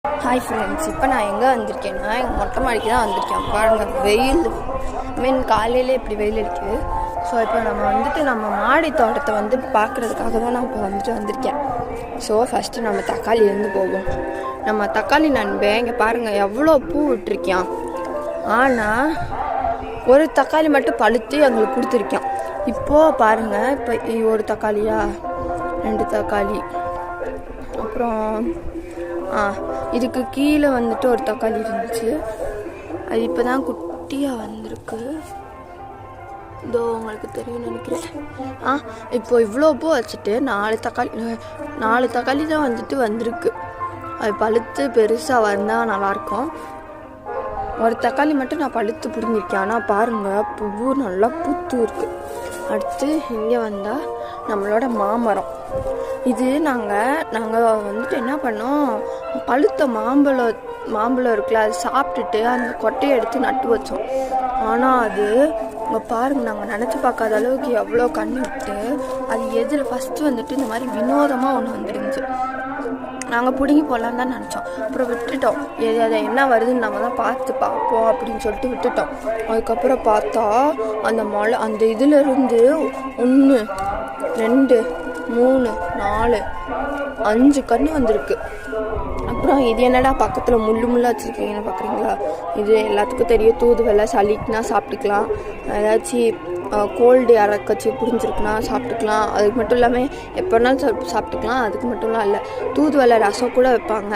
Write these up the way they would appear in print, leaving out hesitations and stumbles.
Hi friends, இப்போ நான் எங்கே வந்திருக்கேன்னா எங்கள் மொட்டை மாடிக்கு தான் வந்திருக்கேன். பாருங்கள், வெயில் காலையிலே இப்படி வெயில் அடிக்குது. ஸோ இப்போ நம்ம மாடி தோட்டத்தை பார்க்குறதுக்காக தான் நான் இப்போ வந்திருக்கேன். ஸோ ஃபஸ்ட்டு நம்ம தக்காளிலேருந்து போவோம். நம்ம தக்காளி நண்பன் இங்கே பாருங்கள் எவ்வளோ பூ விட்டுருக்கான். ஆனால் ஒரு தக்காளி மட்டும் பழுத்து எங்களுக்கு கொடுத்துருக்கான். இப்போது பாருங்கள், இப்போ ஒரு தக்காளியா 2 தக்காளி, அப்புறம் இதுக்கு கீழே ஒரு தக்காளி இருந்துச்சு. அது இப்போ தான் குட்டியாக வந்திருக்கு. இதோ உங்களுக்கு தெரியும்னு நினைக்கிறேன். இப்போ இவ்வளோ பூ வச்சுட்டு 4 தக்காளி தான் வந்திருக்கு. அது பழுத்து பெருசாக வந்தால் நல்லாயிருக்கும். ஒரு தக்காளி மட்டும் நான் பழுத்து பிடிங்கிருக்கேன். ஆனால் பாருங்கள், பூ நல்லா பூத்து இருக்குது. அடுத்து இங்கே வந்தால் நம்மளோட மாமரம். இது நாங்கள் என்ன பண்ணோம், பழுத்த மாம்பழம் இருக்குல்ல, அது சாப்பிட்டுட்டு அந்த கொட்டையை எடுத்து நட்டு வச்சோம். ஆனால் அது இங்கே பாருங்கள், நாங்கள் நினச்சி பார்க்காத அளவுக்கு எவ்வளோ கண்ணு விட்டு அது எதில் ஃபஸ்ட்டு இந்த மாதிரி வினோதமாக ஒன்று வந்துருந்துச்சு. நாங்கள் பிடுங்கி போடலான்னு தான் நினச்சோம். அப்புறம் விட்டுட்டோம். அதை என்ன வருதுன்னு நம்ம தான் பார்ப்போம் அப்படின்னு சொல்லிட்டு விட்டுட்டோம். அதுக்கப்புறம் பார்த்தா அந்த இதிலிருந்து 1 2 3 4 5 கன்று வந்திருக்கு. அப்புறம் இது என்னடா பக்கத்தில் முள்ளாக வச்சுருக்கீங்கன்னு பார்க்குறீங்களா? இது எல்லாத்துக்கும் தெரியும். தூதுவளை, சளிக்குனா சாப்பிட்டுக்கலாம். ஏதாச்சும் கோல்டு யாராச்சு புரிஞ்சிருக்குன்னா சாப்பிட்டுக்கலாம். அதுக்கு மட்டும் இல்லாமல் எப்போனாலும் சாப்பிட்டுக்கலாம். அதுக்கு மட்டும்லாம் இல்லை, தூதுவளை ரசம் கூட வைப்பாங்க.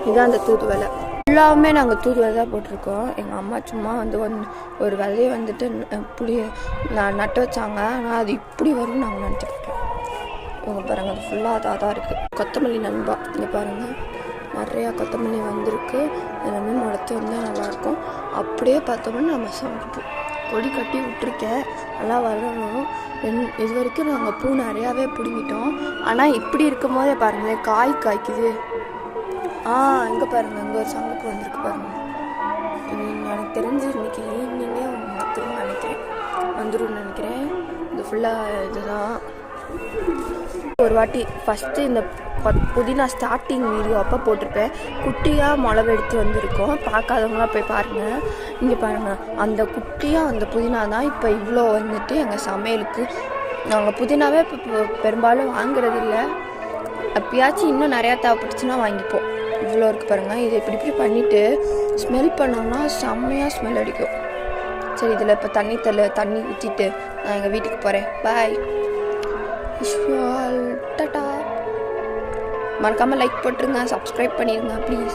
இதுதான் அந்த தூதுவளை. ஃபுல்லாகவுமே நாங்கள் தூதுவளை தான் போட்டிருக்கோம். எங்கள் அம்மா சும்மா ஒரு விதையை இப்படி நட்டு வச்சாங்க. ஆனால் அது இப்படி வரும்னு நாங்கள் நினச்சிக்கிட்டோம். இங்கே பாருங்கள், அது ஃபுல்லாக அதாக இருக்குது. கொத்தமல்லி நண்பா, இங்கே பாருங்கள், நிறையா கொத்தமல்லி வந்திருக்கு. எல்லாமே முளைச்சி வந்தால் நல்லாயிருக்கும். அப்படியே பார்த்தோம்னா நம்ம சமைப்போம். கொடி கட்டி விட்டுருக்கேன், நல்லா வரணும். இது வரைக்கும் நாங்கள் பூ நிறையாவே பிடிங்கிட்டோம். ஆனால் இப்படி இருக்கும் போதே பாருங்களேன், காய்க்குது. இங்கே பாருங்கள், இங்கே ஒரு சங்கப்பு வந்திருக்கு பாருங்கள். எனக்கு தெரிஞ்சு இன்னைக்கு ஈவினிங்கே வந்துடும் நினைக்கிறேன். இது ஃபுல்லாக இதுதான். ஒரு வாட்டி ஃபஸ்ட்டு இந்த புதினா ஸ்டார்டிங் வீடியோ அப்போ போட்டிருப்பேன். குட்டியாக மிளகு எடுத்து வந்திருக்கோம். பார்க்காதவங்களாம் போய் பாருங்கள். இங்கே பாருங்கள், அந்த குட்டியாக அந்த புதினா தான் இப்போ இவ்வளோ எங்கள் சமையலுக்கு. நாங்கள் புதினாவே இப்போ பெரும்பாலும் வாங்குறது இல்லை. அப்பயாச்சும் இன்னும் நிறையா தேவைப்பட்டுச்சுன்னா வாங்கிப்போம். இவ்வளோ இருக்குது பாருங்கள். இதை இப்படி பண்ணிவிட்டு ஸ்மெல் பண்ணோம்னா செம்மையாக ஸ்மெல் அடிக்கும். சரி, இதில் இப்போ தண்ணி ஊற்றிட்டு நான் எங்கள் வீட்டுக்கு போகிறேன். பாய். டாடா. மறக்காமல் லைக் போட்டுருங்க, சப்ஸ்கிரைப் பண்ணிடுங்க ப்ளீஸ்.